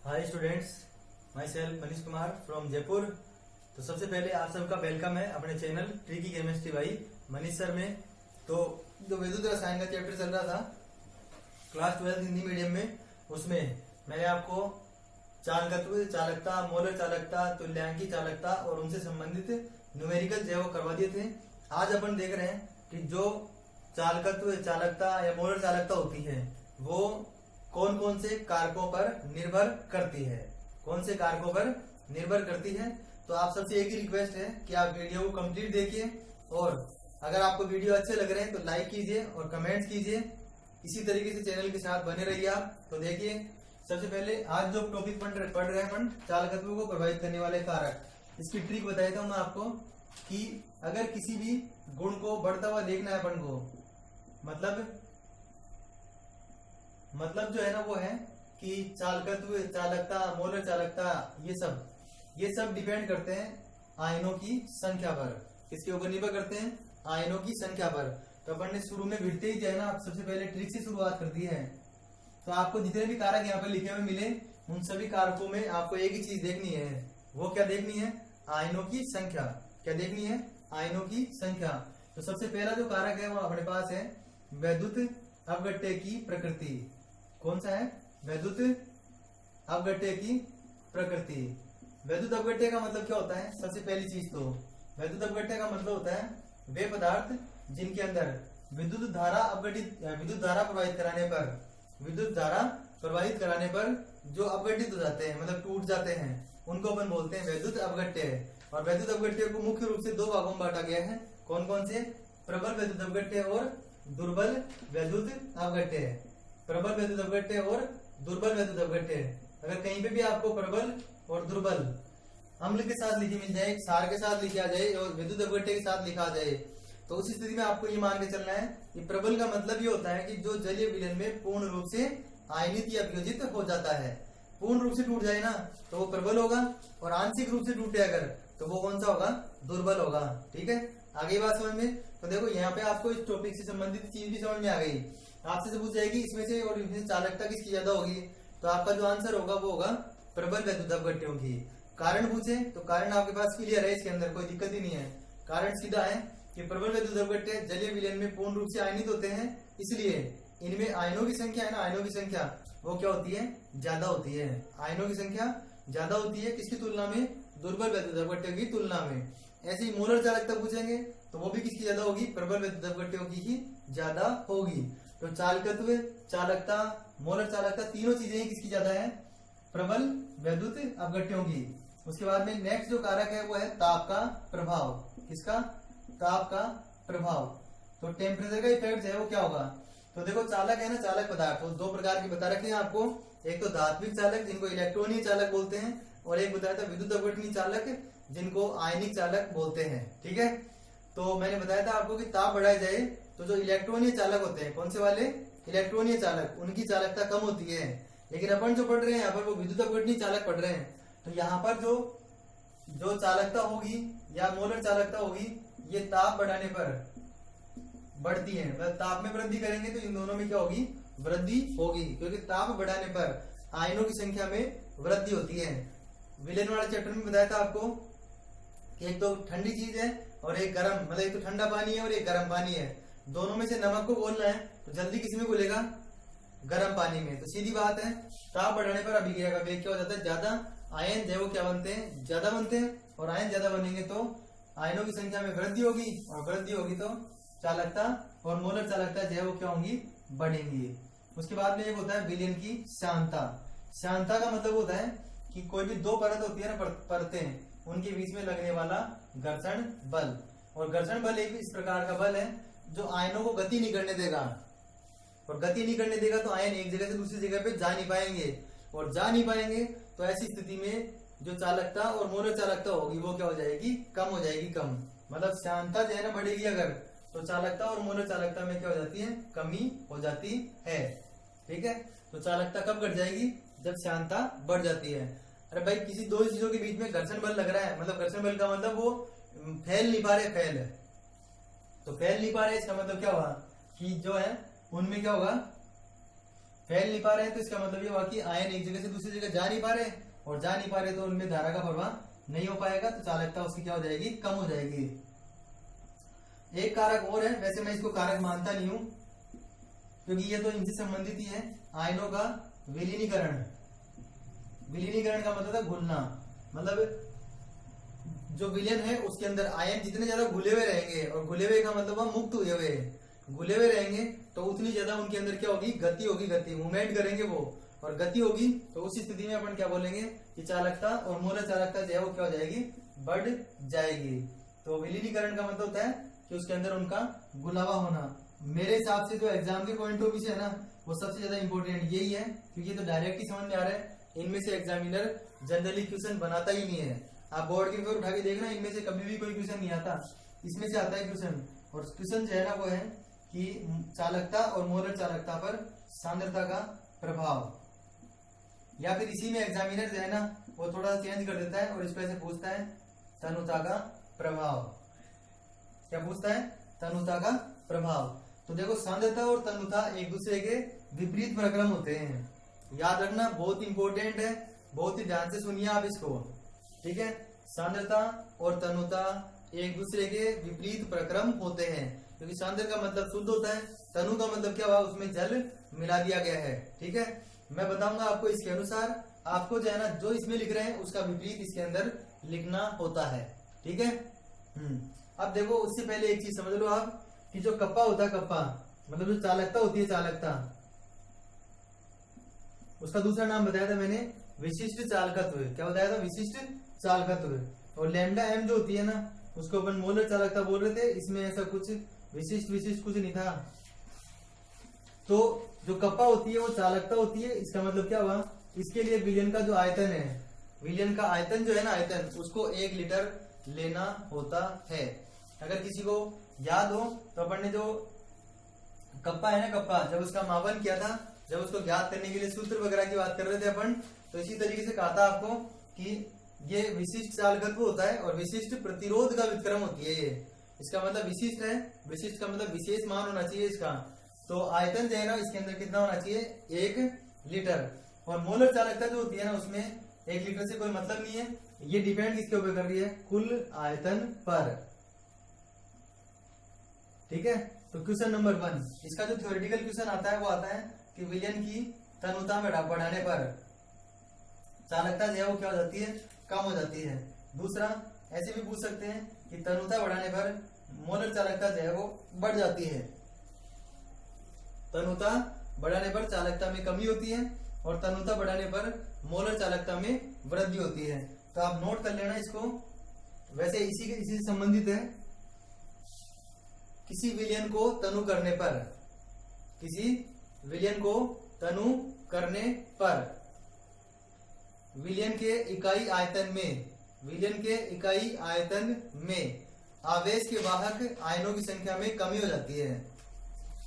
Hi students, my self Manish Kumar from Jaipur. तो सबसे पहले आप सबका वेलकम है अपने channel tricky chemistry by Manish sir में। तो जो विद्युत रसायन का चैप्टर चल रहा था क्लास 12 हिंदी मीडियम में, उसमें मैंने आपको चालकत्व, चालकता, मोलर चालकता, तुल्यांकी चालकता और उनसे संबंधित न्यूमेरिकल जो है वो करवा दिए थे। आज अपन देख रहे हैं कि जो चालकत्व, चालकता या मोलर चालकता होती है वो कौन कौन से कारकों पर निर्भर करती है, कौन से कारकों पर निर्भर करती है। तो आप सबसे एक ही रिक्वेस्ट है कि आप वीडियो को कंप्लीट देखिए और अगर आपको वीडियो अच्छे लग रहे हैं तो लाइक कीजिए और कमेंट्स कीजिए। इसी तरीके से चैनल के साथ बने रहिए आप। तो देखिए, सबसे पहले आज जो टॉपिक पढ़ रहे हैं अपन, चालकत्व को प्रभावित करने वाले कारक, इसकी ट्रिक बताया था मैं आपको कि अगर किसी भी गुण को बढ़ता हुआ देखना है अपन को, मतलब जो है ना वो है कि चालकत्व, चालकता, मोलर चालकता, ये सब डिपेंड करते हैं आयनों की संख्या पर। किसके ऊपर निर्भर करते हैं? आयनों की संख्या पर। तो अपन ने शुरू में भिड़ते ही जो है ना सबसे पहले ट्रिक से शुरुआत कर दी है। तो आपको जितने भी कारक यहाँ पर लिखे हुए मिले, उन सभी कारकों में आपको एक ही चीज देखनी है। वो क्या देखनी है? आयनों की संख्या। क्या देखनी है? आयनों की संख्या। तो सबसे पहला जो कारक है वो अपने पास है वैद्युत अपघट्य की प्रकृति। कौन सा है? वैद्युत अपघट्य की प्रकृति। वैद्युत अपघट्य का मतलब क्या होता है? सबसे पहली चीज तो वैद्युत अपघट्य का मतलब होता है वे पदार्थ जिनके अंदर विद्युत धारा प्रवाहित कराने पर जो अपघटित हो जाते हैं, मतलब टूट जाते हैं, उनको अपन बोलते हैं वैद्युत अपघट्य। और वैद्युत अपघट्य को मुख्य रूप से दो भागों में बांटा गया है। कौन कौन से? प्रबल वैद्युत अपघट्य और दुर्बल वैद्युत अपघट्य। प्रबल वैद्युत अपघट्य और दुर्बल वैद्युत अपघट्य। अगर कहीं पे भी आपको प्रबल और दुर्बल अम्ल के साथ लिखी मिल जाए, क्षार के साथ लिखा जाए और विद्युत अपघट्य के साथ लिखा जाए, तो उस स्थिति में आपको ये मान के चलना है कि प्रबल का मतलब ये होता है कि जो जलीय विलयन में पूर्ण रूप से आयनित या वियोजित हो जाता है। पूर्ण रूप से टूट जाए ना तो वो प्रबल होगा, और आंशिक रूप से टूटे अगर तो वो कौन सा होगा? दुर्बल होगा। ठीक है, आगे बात समझ में। तो देखो यहाँ पे आपको इस टॉपिक से संबंधित चीज भी समझ में आ गई। आपसे पूछ जाएगी इसमें से और इसमें चालकता किसकी ज्यादा होगी, तो आपका जो आंसर होगा वो होगा प्रबल वैद्युत अपघट्यों की। कारण पूछे तो कारण आपके पास क्लियर है, इसके अंदर कोई दिक्कत ही नहीं है। कारण सीधा है कि प्रबल वैद्युत अपघट्य जलीय विलयन में पूर्ण रूप से आयनित होते हैं, इसलिए इनमें आयनों की संख्या है ना, आयनों की संख्या वो क्या होती है? ज्यादा होती है। आयनों की संख्या ज्यादा होती है किसकी तुलना में? दुर्बल वैद्युत अपघट्यों की तुलना में। ऐसे ही मोलर चालकता पूछेंगे तो वो भी किसकी ज्यादा होगी? प्रबल वैद्युत अपघट्यों की ही ज्यादा होगी। तो चालकत्व, चालकता, मोलर चालकता, तीनों चीजें ही किसकी ज्यादा है? प्रबल वैद्युत अपघट्यों की। उसके बाद में नेक्स्ट जो कारक है वो है ताप का प्रभाव। किसका? ताप का प्रभाव। तो टेम्परेचर का इफेक्ट है वो क्या होगा? तो देखो, चालक है ना, चालक पदार्थ तो दो प्रकार के बता रखे हैं आपको। एक तो धात्विक चालक जिनको इलेक्ट्रॉनिक चालक बोलते हैं, और एक बताया था विद्युत अपघटनीय चालक जिनको आयनिक चालक बोलते हैं। ठीक है, तो मैंने बताया था आपको कि ताप बढ़ाया जाए तो जो इलेक्ट्रॉनीय चालक होते हैं, कौन से वाले? इलेक्ट्रॉनीय चालक, उनकी चालकता कम होती है। लेकिन अपन जो पढ़ रहे हैं यहाँ पर वो विद्युत अपघटनीय चालक पढ़ रहे हैं। तो यहाँ पर जो चालकता होगी या मोलर चालकता होगी, ये ताप बढ़ाने पर बढ़ती है। मतलब ताप में वृद्धि करेंगे तो इन दोनों में क्या होगी? वृद्धि होगी, क्योंकि ताप बढ़ाने पर आयनों की संख्या में वृद्धि होती है। विलयन वाले चैप्टर में बताया था आपको कि एक तो ठंडी चीज है और एक गर्म, मतलब एक तो ठंडा पानी है और एक गर्म पानी है। दोनों में से नमक को घोलना है तो जल्दी किसी में घुलेगा? गर्म पानी में। तो सीधी बात है, ताप बढ़ाने पर अभिक्रिया का वेग क्या हो जाता है? ज्यादा। आयन जो है वो क्या बनते हैं? ज्यादा बनते हैं, और आयन ज्यादा बनेंगे तो आयनों की संख्या में वृद्धि होगी, और वृद्धि होगी तो चालकता और मोलर चालकता जो है वो क्या होंगी? बढ़ेंगी। उसके बाद में एक होता है विलयन की श्यानता। श्यानता का मतलब होता है कि कोई भी दो परत होती है ना, परतें, उनके बीच में लगने वाला घर्षण बल। और घर्षण बल एक इस प्रकार का बल है जो आयनों को गति नहीं करने देगा, और गति नहीं करने देगा तो आयन एक जगह से दूसरी जगह पे जा नहीं पाएंगे, और जा नहीं पाएंगे तो ऐसी स्थिति में जो चालकता और मोलर चालकता होगी वो क्या हो जाएगी? कम हो जाएगी। कम मतलब श्यानता जो है ना बढ़ेगी अगर, तो चालकता और मोलर चालकता में क्या हो जाती है? कमी हो जाती है। ठीक है, तो चालकता कब घट जाएगी? जब श्यानता बढ़ जाती है। अरे भाई, किसी दो चीजों के बीच में घर्षण बल लग रहा है, मतलब घर्षण बल का मतलब वो फैल नहीं पा रहे, तो फैल नहीं पा रहे, इसका मतलब क्या हुआ कि जो है उनमें क्या होगा? फैल नहीं पा रहे हैं, तो इसका मतलब ये हुआ कि आयन एक जगह से दूसरी जगह जा नहीं पा रहे, और जा नहीं पा रहे तो उनमें धारा का प्रवाह नहीं हो पाएगा, तो चालकता उसकी क्या हो जाएगी, कम हो जाएगी। एक कारक और है, वैसे मैं इसको कारक मानता नहीं हूं क्योंकि ये तो इनसे संबंधित ही है, आयनों का विलीनीकरण। विलीनीकरण का मतलब है घुलना, मतलब जो विलयन है उसके अंदर आयन जितने ज्यादा घुले हुए रहेंगे, और घुले हुए का मतलब वह मुक्त हुए हुए, घुले हुए रहेंगे तो उतनी ज्यादा उनके अंदर क्या होगी, गति होगी, गति मूवमेंट करेंगे वो, और गति होगी तो उस स्थिति में अपन क्या बोलेंगे कि चालकता और मोलर चालकता जो है वो क्या हो जाएगी, बढ़ जाएगी। तो विलीनीकरण का मतलब होता है कि उसके अंदर उनका गुलावा होना। मेरे हिसाब से जो एग्जाम के पॉइंट ऑफ व्यू से है ना, वो सबसे ज्यादा इंपॉर्टेंट यही है, क्योंकि तो डायरेक्ट ही समझ में आ रहा है। इनमें से एग्जामिनर जनरली क्वेश्चन बनाता ही नहीं है। आप बोर्ड के पेपर उठा के देखना, इनमें से कभी भी कोई क्वेश्चन नहीं आता, इसमें से आता है क्वेश्चन। और क्वेश्चन जो है ना वो है कि चालकता और मोलर चालकता पर सांद्रता का प्रभाव, या फिर इसी में एग्जामिनर जो है ना वो थोड़ा चेंज कर देता है और इस पर से पूछता है तनुता का प्रभाव। क्या पूछता है, तनुता का प्रभाव। तो देखो सांद्रता और तनुता एक दूसरे के विपरीत प्रक्रम होते हैं, याद रखना, बहुत इंपॉर्टेंट है, बहुत ही ध्यान से सुनिए आप इसको, ठीक है। सांद्रता और तनुता एक दूसरे के विपरीत प्रक्रम होते हैं, क्योंकि सांद्र का मतलब शुद्ध होता है, तनु का मतलब क्या हुआ, उसमें जल मिला दिया गया है, ठीक है। मैं बताऊंगा आपको इसके अनुसार, आपको जो है ना जो इसमें लिख रहे हैं उसका विपरीत इसके अंदर लिखना होता है, ठीक है। अब देखो उससे पहले एक चीज समझ लो आप कि जो कप्पा होता है, कप्पा मतलब जो चालकता होती है, चालकता, उसका दूसरा नाम बताया था मैंने विशिष्ट चालकत्व। क्या बताया था, विशिष्ट चालकत्व। और लैम्डा एम जो होती है ना उसको अपन मोलर चालकता बोल रहे थे, इसमें ऐसा कुछ विशिष्ट कुछ नहीं था। तो जो कप्पा होती है वो चालकता होती है, इसका मतलब क्या हुआ, इसके लिए विलयन का जो आयतन है, विलयन का आयतन जो है ना, आयतन उसको 1 लीटर लेना होता है। अगर किसी को याद हो तो अपन ने जो कप्पा है ना, कप्पा जब उसका मापन किया था, जब उसको ज्ञात करने के लिए सूत्र वगैरह की बात कर रहे थे अपन, तो इसी तरीके से कहा था आपको कि ये विशिष्ट चालकत्व होता है और विशिष्ट प्रतिरोध का व्युत्क्रम होती है ये। इसका मतलब विशिष्ट है, विशिष्ट का मतलब विशेष मान होना चाहिए इसका। तो आयतन जो है ना इसके अंदर कितना होना चाहिए, 1 लीटर। और मोलर चालकता जो होती है ना उसमें 1 लीटर से कोई मतलब नहीं है, ये डिपेंड किसके ऊपर कर रही है, कुल आयतन पर, ठीक है। तो क्वेश्चन नंबर 1, इसका जो थ्योरेटिकल क्वेश्चन आता है वो आता है कि विलयन की तनुता बढ़ाने पर चालकता जो है वो क्या हो जाती है, कम हो जाती है। दूसरा ऐसे भी पूछ सकते हैं कि तनुता बढ़ाने पर मोलर चालकता जो है वो बढ़ जाती है। तनुता बढ़ाने पर चालकता में कमी होती है और तनुता बढ़ाने पर मोलर चालकता में वृद्धि होती है। तो आप नोट कर लेना इसको। वैसे इसी से संबंधित है, किसी विलयन को तनु करने पर, किसी विलयन को तनु करने पर विलयन के इकाई आयतन में, विलयन के इकाई आयतन में आवेश के वाहक आयनों की संख्या में कमी हो जाती है।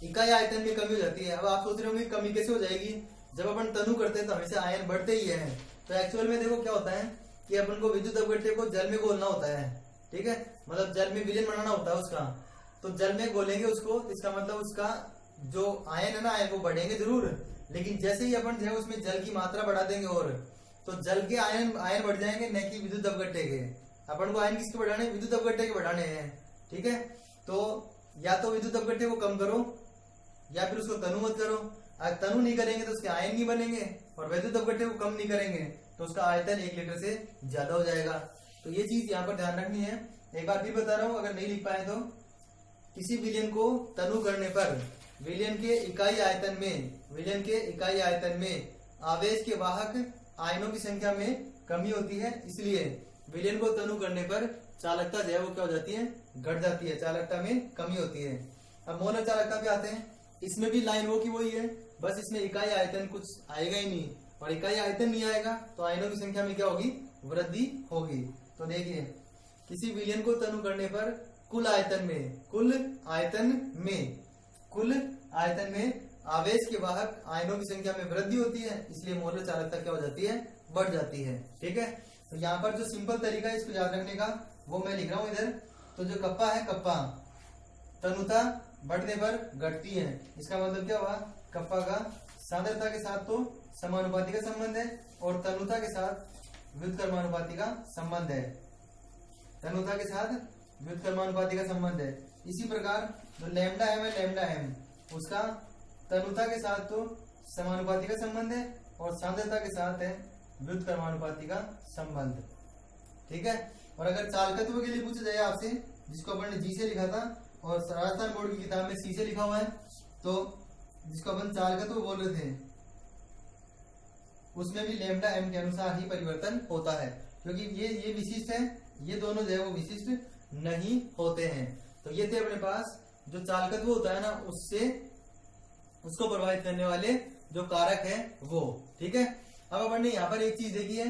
इकाई आयतन में कमी हो जाती है। अब आप सोच रहे होंगे कमी कैसे हो जाएगी, जब अपन तनु करते हैं तो हमेशा आयन बढ़ते ही हैं। तो एक्चुअल में देखो क्या होता है कि अपन को विद्युत अपघट्य को जल में घोलना होता है, ठीक है, मतलब जल में विलयन बनाना होता है उसका। तो जल में घोलेंगे उसको, इसका मतलब उसका जो आयन है ना, आयन वो बढ़ेंगे जरूर, लेकिन जैसे ही अपन जो है उसमें जल की मात्रा बढ़ा देंगे और तो जल के आयन बढ़ जाएंगे, न कि विद्युत अपघट्य के। अपन को आयन किसके बढ़ाने, विद्युत अपघट्य के बढ़ाने हैं, ठीक है। तो या तो विद्युत अपघट्य को कम करो या फिर उसको तनु मत करो। अगर तनु नहीं करेंगे तो उसके आयन नहीं बनेंगे, और विद्युत अपघट्य को कम नहीं करेंगे तो उसका आयतन 1 लीटर से ज्यादा हो जाएगा। तो ये चीज यहाँ पर ध्यान रखनी है। एक बार भी बता रहा हूँ अगर नहीं लिख पाए तो, किसी विलयन को तनु करने पर विलयन के इकाई आयतन में, विलयन के इकाई आयतन में आवेश के वाहक आयनों की संख्या में कमी होती है, इसलिए विलयन को तनु करने पर चालकता जो है वो क्या हो जाती है, घट जाती है, चालकता में कमी होती है। अब मोलर चालकता पे आते हैं, इसमें भी लाइन वो की वही है, बस इसमें इकाई आयतन कुछ आएगा ही नहीं, और इकाई आयतन नहीं आएगा तो आयनों की संख्या में क्या होगी, वृद्धि होगी। तो देखिए किसी विलयन को तनु करने पर कुल आयतन में आवेश के वाहक आयनों की संख्या में वृद्धि होती है, इसलिए मोलर चालकता क्या हो जाती है, बढ़ जाती है, ठीक है। तो यहाँ पर जो सिंपल तरीका है इसको याद रखने का वो मैं लिख रहा हूँ इधर। तो जो कप्पा है, कप्पा तनुता बढ़ने पर घटती है, इसका मतलब क्या हुआ, कप्पा का सांद्रता के साथ तो समानुपाती का संबंध है और तनुता के साथ व्युत्क्रमानुपाती का संबंध है। तनुता के साथ व्युत्क्रमानुपाती का संबंध है। इसी प्रकार जो लैम्डा एम है, लैम्डा एम उसका तनुता के साथ तो समानुपाती का संबंध है और सांद्रता के साथ है व्युत्क्रमानुपाती का संबंध। ठीक है। और अगर चालकत्व के लिए पूछा जाए आपसे, जिसको अपन ने जी से लिखा था और राजस्थान बोर्ड की किताब में सी से लिखा हुआ है, तो जिसको अपन चालकत्व बोल रहे थे उसमें भी लैम्डा एम के अनुसार ही परिवर्तन होता है, क्योंकि ये विशिष्ट है, ये दोनों जो है वो विशिष्ट नहीं होते हैं। तो ये थे अपने पास जो चालकत्व होता है ना, उसको प्रभावित करने वाले जो कारक है वो। ठीक है। अब अपन ने यहाँ पर एक चीज देखी है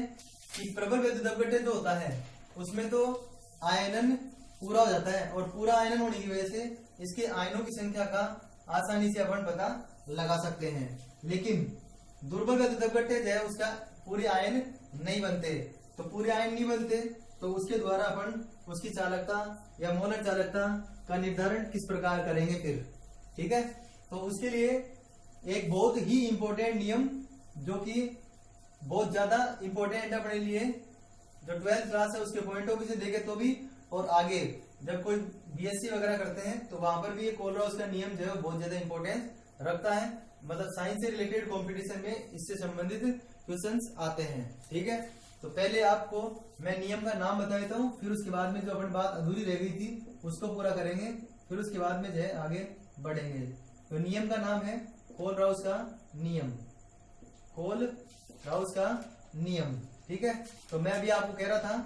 कि प्रबल वैद्युत अपघट्य जो होता है उसमें तो आयनन पूरा हो जाता है और पूरा आयनन होने की वजह से इसके आयनों की संख्या का आसानी से अपन पता लगा सकते हैं। लेकिन दुर्बल वैद्युत अपघट्य जो है उसका पूरे आयन नहीं बनते, तो पूरे आयन नहीं बनते तो उसके द्वारा अपन उसकी चालकता या मोलर चालकता का निर्धारण किस प्रकार करेंगे फिर। ठीक है। तो उसके लिए एक बहुत ही इंपॉर्टेंट नियम, जो कि बहुत ज्यादा इंपॉर्टेंट है अपने लिए, जो 12th क्लास है उसके पॉइंट ऑफ व्यू से देखे तो भी, और आगे जब कोई बीएससी वगैरह करते हैं तो वहां पर भी ये कोलराउस का नियम जो है बहुत ज्यादा इंपॉर्टेंस रखता है। मतलब साइंस से रिलेटेड कंपटीशन में इससे संबंधित क्वेश्चंस आते हैं। ठीक है। तो पहले आपको मैं नियम का नाम बता देता हूँ, फिर उसके बाद में जो अपन बात अधूरी रह गई थी उसको पूरा करेंगे, फिर उसके बाद में जो है आगे बढ़ेंगे। तो नियम का नाम है कोलराउस का नियम। कोलराउस का नियम। ठीक है। तो मैं अभी आपको कह रहा था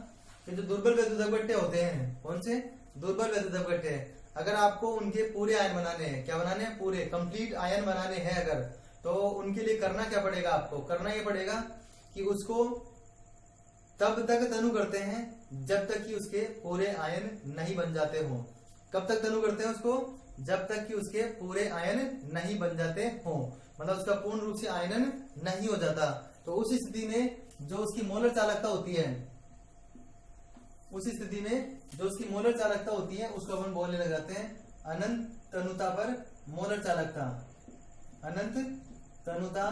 कि जो दुर्बल वैद्युत अपघट्य होते हैं, कौन से दुर्बल वैद्युत अपघट्य, अगर आपको उनके पूरे आयन बनाने हैं, क्या बनाने हैं, पूरे कंप्लीट आयन बनाने हैं अगर, तो उनके लिए करना क्या पड़ेगा, आपको करना ये पड़ेगा कि उसको तब तक तनु करते हैं जब तक कि उसके पूरे आयन नहीं बन जाते हो। कब तक तनु करते हैं उसको, जब तक कि उसके पूरे आयन नहीं बन जाते हो, मतलब उसका पूर्ण रूप से आयनन नहीं हो जाता। तो उस स्थिति में जो उसकी मोलर चालकता होती है, उस स्थिति में जो उसकी मोलर चालकता होती है उसको अपन बोलने लग जाते हैं अनंत तनुता पर मोलर चालकता। अनंत तनुता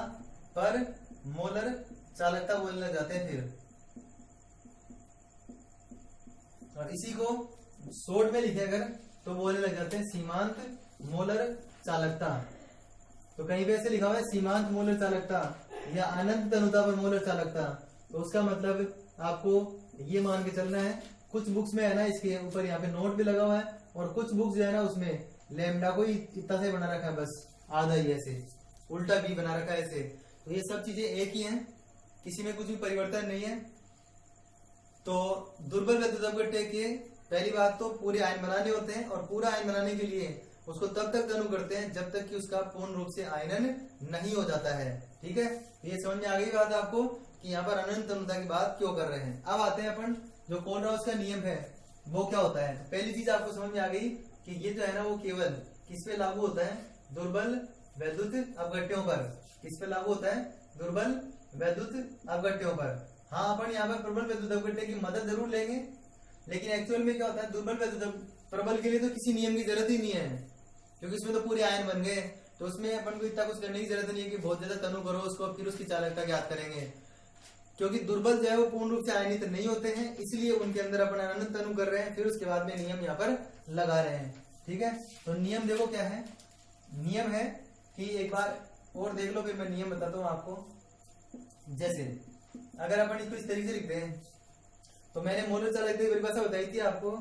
पर मोलर चालकता बोलने लग जाते हैं फिर। और इसी को शॉर्ट में लिखे अगर तो बोलने लग जाते हैं सीमांत मोलर चालकता। तो कहीं पे ऐसे लिखा हुआ है सीमांत मोलर चालकता या अनंत तनुता पर मोलर चालकता, तो उसका मतलब आपको ये मान के चलना है, कुछ बुक्स में है ना इसके ऊपर यहाँ पे नोट भी लगा हुआ है, और कुछ बुक्स जो है ना उसमें लैम्डा को ही इतना से बना रखा है, बस आधा ही ऐसे उल्टा भी बना रखा है ऐसे। तो ये सब चीजें एक ही हैं, किसी में कुछ भी परिवर्तन नहीं है। तो दुर्बल वैद्युत अपघट्य के पहली बात तो पूरे आयन बनाने होते हैं, और पूरा आयन बनाने के लिए उसको तब तक तनु करते हैं जब तक कि उसका पूर्ण रूप से आयनन नहीं हो जाता है। ठीक है। तो ये समझ में आ गई बात आपको कि यहाँ पर अनंत तनुता की बात क्यों कर रहे हैं। अब आते हैं अपन जो कोलराउस का नियम है वो क्या होता है। तो पहली चीज आपको समझ में आ गई कि ये जो है ना वो केवल किस पे लागू होता है, दुर्बल वैद्युत अपघट्यों पर। किस पे लागू होता है, दुर्बल वैद्युत अपघट्यों पर। हाँ, अपन यहाँ पर प्रबल वैद्युत अपघट्य की मदद जरूर लेंगे, लेकिन एक्चुअल में क्या होता है, दुर्बल वैद्युत प्रबल के लिए तो किसी नियम की जरूरत ही नहीं है, क्योंकि इसमें तो पूरे आयन बन गए। तो उसमें अपन को इतना कुछ करने की जरूरत नहीं है कि बहुत ज्यादा तनु करो उसको फिर उसकी चालकता ज्ञात करेंगे, क्योंकि दुर्बल जो है वो पूर्ण रूप से आयनित नहीं होते हैं, इसलिए उनके अंदर अपन अनंत तनु कर रहे हैं, फिर उसके बाद में नियम यहाँ पर लगा रहे हैं। ठीक है। तो नियम देखो क्या है, नियम है कि एक बार और देख लो, फिर मैं नियम बताता हूँ आपको। जैसे अगर अपन इसको इस तरीके से लिखते हैं, तो मैंने मोलर चालकता की परिभाषा बताई थी आपको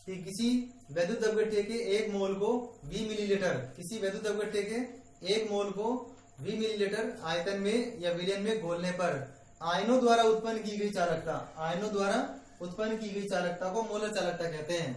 कि किसी वैद्युत अपघट्य के एक मोल को 20 मिलीलीटर, किसी वैद्युत अपघट्य के एक मोल को 20 मिलीलीटर आयतन में या विलयन में घोलने पर आयनों द्वारा उत्पन्न की गई चालकता, आयनों द्वारा उत्पन्न की गई चालकता को मोलर चालकता कहते हैं।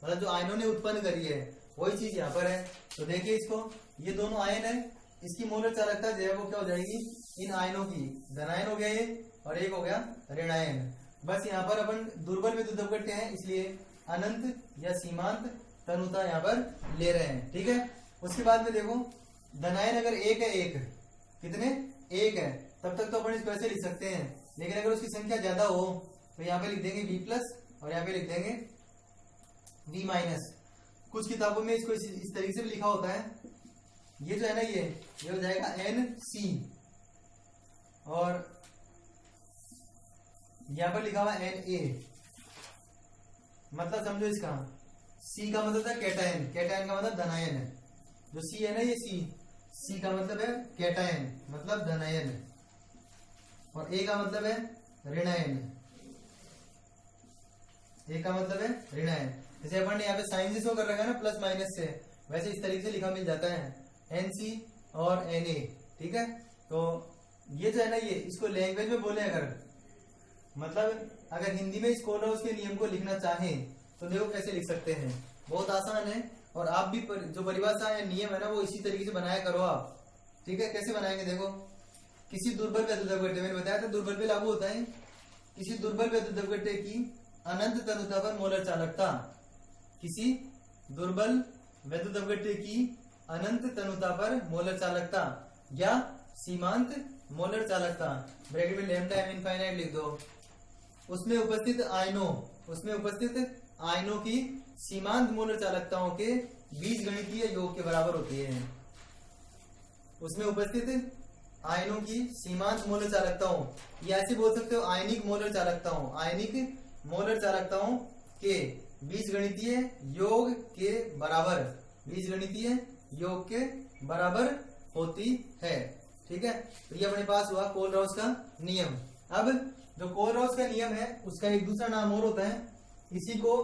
मतलब जो आयनों ने उत्पन्न करी है वही चीज यहाँ पर है। तो देखिए इसको, ये दोनों आयन है, इसकी मोलर चालकता जो है वो क्या हो जाएगी, इन आयनों की धनायन हो गया ये और एक हो गया ऋणायन। बस यहाँ पर अपन दुर्बल वैद्युत अपघट्य है इसलिए अनंत या सीमांत तनुता यहाँ पर ले रहे हैं। ठीक है। उसके बाद में देखो धनायन अगर एक है, एक कितने, एक है, तब तक तो अपन इसको ऐसे लिख सकते हैं, लेकिन अगर उसकी संख्या ज्यादा हो तो यहाँ पे लिख देंगे V+ और यहाँ पे लिख देंगे V-। कुछ किताबों में इसको इस तरीके से भी लिखा होता है ये जो है ना ये हो जाएगा NC, और यहां पर लिखा हुआ Na, मतलब समझो इसका C का मतलब है कैटायन, कैटायन का मतलब धनायन है। जो C है ना ये C का मतलब है कैटायन मतलब धनायन, और A का मतलब है ऋणायन, A का मतलब है ऋणायन। जैसे अपन ने यहाँ पे साइन से शो कर रखा है ना प्लस माइनस से, वैसे इस तरीके से लिखा मिल जाता है NC और Na, ठीक है। तो ये जो है ना ये इसको लैंग्वेज में बोले अगर, मतलब अगर हिंदी में इस कोलराउस के नियम को लिखना चाहें तो देखो कैसे लिख सकते हैं, बहुत आसान है। और आप भी जो परिभाषा या नियम है ना वो इसी तरीके से बनाया करो आप, ठीक है। कैसे बनाएंगे देखो, किसी दुर्बल वैद्युत अपघट्य, मैंने बताया था दुर्बल पे लागू होता है, किसी दुर्बल वैद्युत अपघट्य की अनंत तनुता पर मोलर चालकता, किसी दुर्बल वैद्युत अपघट्य की अनंत तनुता पर मोलर चालकता या सीमांत मोलर चालकता, ब्रैकेट में लैम्डा एम इनफाइनाइट लिख दो, उसमें उपस्थित आयनों की सीमांत मोलर चालकताओं के बीजगणितीय योग के बराबर होती है। उसमें उपस्थित आयनों की सीमांत मोलर चालकताओं, या ऐसे बोल सकते हो आयनिक मोलर चालकताओं के बीजगणितीय योग के बराबर होती है, ठीक है। तो ये अपने पास हुआ कोलराउस का नियम। अब जो कोलराउस का नियम है उसका एक दूसरा नाम और होता है, इसी को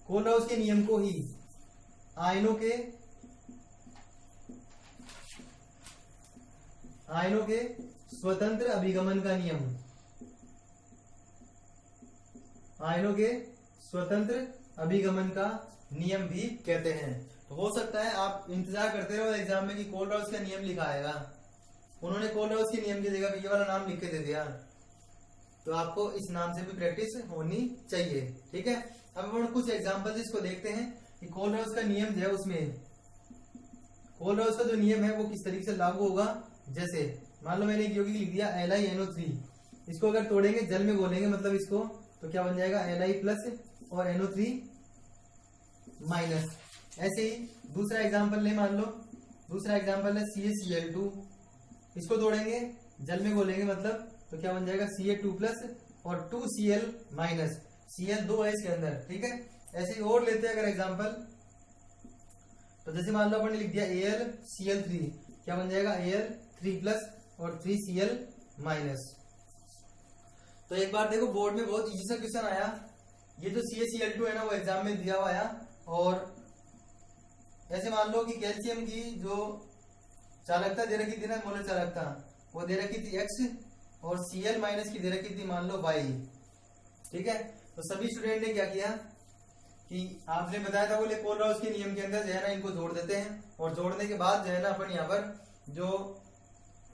कोलराउस के नियम को ही आयनों के स्वतंत्र अभिगमन का नियम, आयनों के स्वतंत्र अभिगमन का नियम भी कहते हैं। तो हो सकता है आप इंतजार करते रहो एग्जाम में कि कोलराउस का नियम लिखा आएगा, उन्होंने कोलराउस के नियम की जगह ये वाला नाम लिख के दे दिया, तो आपको इस नाम से भी प्रैक्टिस होनी चाहिए, ठीक है। अब हम कुछ एग्जांपल इसको देखते हैं कि कोलराउस का नियम जो है उसमें कोलराउस का जो नियम है वो किस तरीके से लागू होगा। जैसे मान लो मैंने एक यौगिक लिख दिया LiNO3, इसको अगर तोड़ेंगे जल में घोलेंगे मतलब इसको, तो क्या बन जाएगा Li प्लस और NO3 माइनस। ऐसे ही दूसरा एग्जांपल ले, मान लो दूसरा एग्जांपल है CaCl2, इसको तोड़ेंगे जल में घोलेंगे मतलब, तो क्या बन जाएगा Ca2 प्लस और 2Cl माइनस, Cl 2 है इसके अंदर, ठीक है। ऐसे ही और लेते हैं अगर एग्जांपल, तो जैसे मान लो अपन ने लिख दिया AlCl3, क्या बन जाएगा Al3 प्लस और 3Cl माइनस। तो एक बार देखो बोर्ड में बहुत इजी सा क्वेश्चन आया, ये जो CaCl2 है ना वो एग्जाम में दिया हुआ आया, और ऐसे मान लो कि कैल्शियम की जो चालकता दे रखी थी ना, मोलर चालकता, वो दे रखी थी X और Cl माइनस की दे रखी थी मान लो Y, ठीक है। तो सभी स्टूडेंट ने क्या किया कि आपने बताया था बोले कोलराउस के नियम के अंदर जो है ना इनको जोड़ देते हैं, और जोड़ने के बाद जो है ना अपन यहाँ पर जो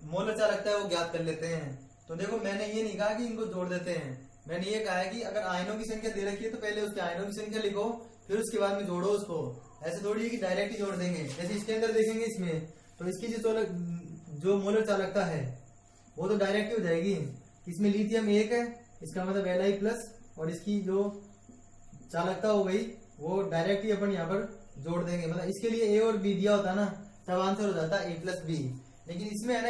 मोलर चालकता है वो ज्ञात कर लेते हैं। तो देखो मैंने ये नहीं कहा कि इनको जोड़ देते हैं, मैंने ये कहा है कि अगर आयनों की संख्या दे रखी है तो पहले उसके आयनों की संख्या लिखो, फिर उसके बाद में जोड़ो उसको। ऐसे थोड़ी है कि डायरेक्ट ही जोड़ देंगे। जैसे इसके अंदर देखेंगे इसमें, तो इसकी जो मोलर चालकता है वो तो डायरेक्ट ही हो जाएगी। इसमें लिथियम 1 है, इसका मतलब Li प्लस, और इसकी जो चालकता हो गई वो डायरेक्ट ही अपन यहाँ पर जोड़ देंगे। मतलब इसके लिए A और B दिया होता ना, तब आंसर हो जाता A प्लस बी। लेकिन इसमें है ना,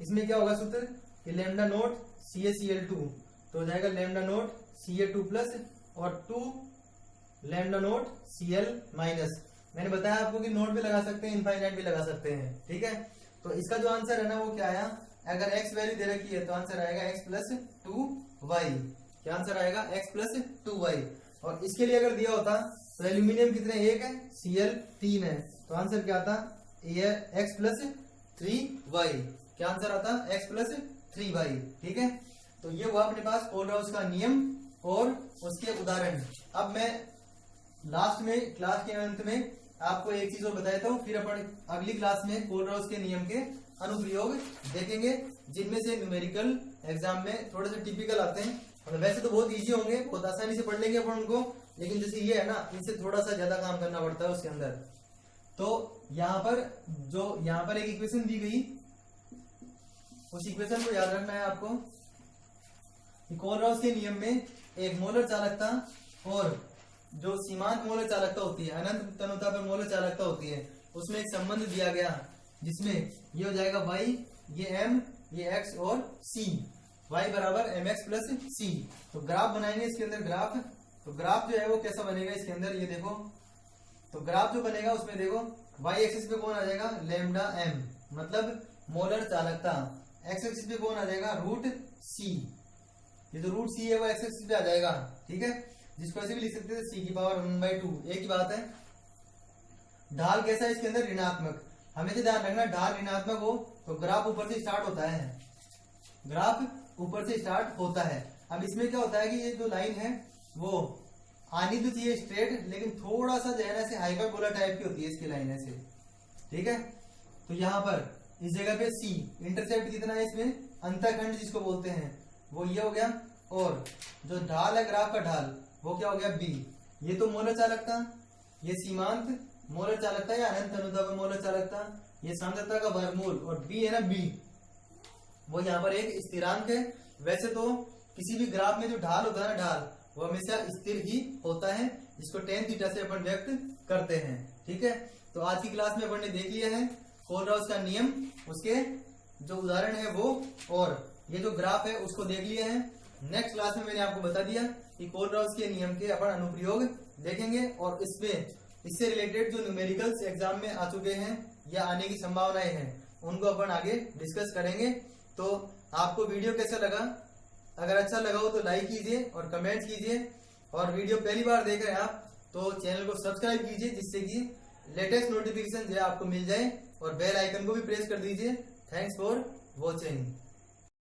इसमें क्या होगा सूत्र कि लैम्डा नोट CaCl2, तो हो जाएगा लैम्डा नोट Ca2 प्लस और 2 लैम्डा नोट Cl माइनस। मैंने बताया आपको कि नोट भी लगा सकते हैं, इनफाइनाइट भी लगा सकते हैं, ठीक है। तो इसका जो आंसर है ना वो क्या आया, अगर x वैल्यू दे रखी है तो आंसर आएगा x प्लस 2y। क्या आंसर आएगा x प्लस 2y। और इसके लिए अगर दिया होता तो एल्यूमिनियम कितने 1 है, Cl 3 है, तो आंसर क्या आता x प्लस 3y। क्या आंसर आता x प्लस 3y, ठीक है। तो ये हुआ अपने पास कोलराउस का नियम और उसके उदाहरण। अब मैं लास्ट में क्लास के अंत में आपको एक चीज और बताता हूँ, फिर अपन अगली क्लास में कोलराउस के नियम के अनुप्रयोग देखेंगे, जिनमें से न्यूमेरिकल एग्जाम में थोड़े से टिपिकल आते हैं। मतलब वैसे तो बहुत इजी होंगे, बहुत आसानी से पढ़ लेंगे अपन उनको, लेकिन जैसे ये है ना, इनसे थोड़ा सा ज्यादा काम करना पड़ता है उसके अंदर। तो यहाँ पर एक इक्वेशन दी गई, उस इक्वेशन को याद रखना है आपको। कोलराउस के नियम में एक मोलर चालकता और जो सीमांत मोलर चालकता होती है, अनंत तनुता पर मोलर चालकता होती है, उसमें एक संबंध दिया गया जिसमें ये हो जाएगा y, ये m, ये x और c, y बराबर mx प्लस c। तो ग्राफ बनाएंगे इसके अंदर ग्राफ। तो ग्राफ जो है वो कैसा बनेगा इसके अंदर, ये देखो। तो ग्राफ जो बनेगा उसमें देखो y एक्सिस पे कौन आ जाएगा, लैम्डा m, मतलब मोलर चालकता। x एक्सिस पे कौन आ जाएगा, रूट c। ये जो रूट c है वो x एक्सिस पे आ जाएगा, ठीक है, जिसको ऐसे भी लिख सकते हैं c की पावर 1/2। एक ही बात है। ढाल कैसा है इसके अंदर, ऋणात्मक। हमें तो ध्यान रखना, ढाल ऋणात्मक हो तो ग्राफ ऊपर से स्टार्ट होता है, ग्राफ ऊपर से स्टार्ट होता है। अब इसमें क्या होता है कि ये जो लाइन है वो आनी तो चाहिए स्ट्रेट, लेकिन थोड़ा सा जो है ना ऐसे हाइपरबोला टाइप की होती है इसकी लाइन ऐसे, ठीक है। तो यहाँ पर इस जगह पे C, इंटरसेप्ट कितना है इसमें, अंतःखंड जिसको बोलते हैं, वो ये हो गया। और जो ढाल है ग्राफ का ढाल वो क्या हो गया, B। ये तो मोलर चालकता, ये सीमांत मोलर चालकता या अनंत अनुदैर्ध्य मोलर चालकता, ये सांद्रता का वर्गमूल, और B है ना B, वो यहाँ पर एक स्थिरांक है। वैसे तो किसी भी ग्राफ में जो ढाल होता है ना, ढाल वो हमेशा स्थिर ही होता है, जिसको tan थीटा से अपन व्यक्त करते हैं, ठीक है। तो आज की क्लास में अपन ने देख लिया है कोलराउस का नियम, उसके जो उदाहरण है वो, और ये जो ग्राफ है उसको देख लिया है। नेक्स्ट क्लास में मैंने आपको बता दिया कि कोलराउस के नियम के अपन अनुप्रयोग देखेंगे, और इससे रिलेटेड जो न्यूमेरिकल्स एग्जाम में आ चुके हैं या आने की संभावनाएं हैं उनको अपन आगे डिस्कस करेंगे। तो आपको वीडियो कैसा लगा, अगर अच्छा लगा हो तो लाइक कीजिए और कमेंट कीजिए, और वीडियो पहली बार देख रहे हैं आप तो चैनल को सब्सक्राइब कीजिए, जिससे कि लेटेस्ट नोटिफिकेशन जो है आपको मिल जाए, और बेल आइकन को भी प्रेस कर दीजिए। Thanks for watching.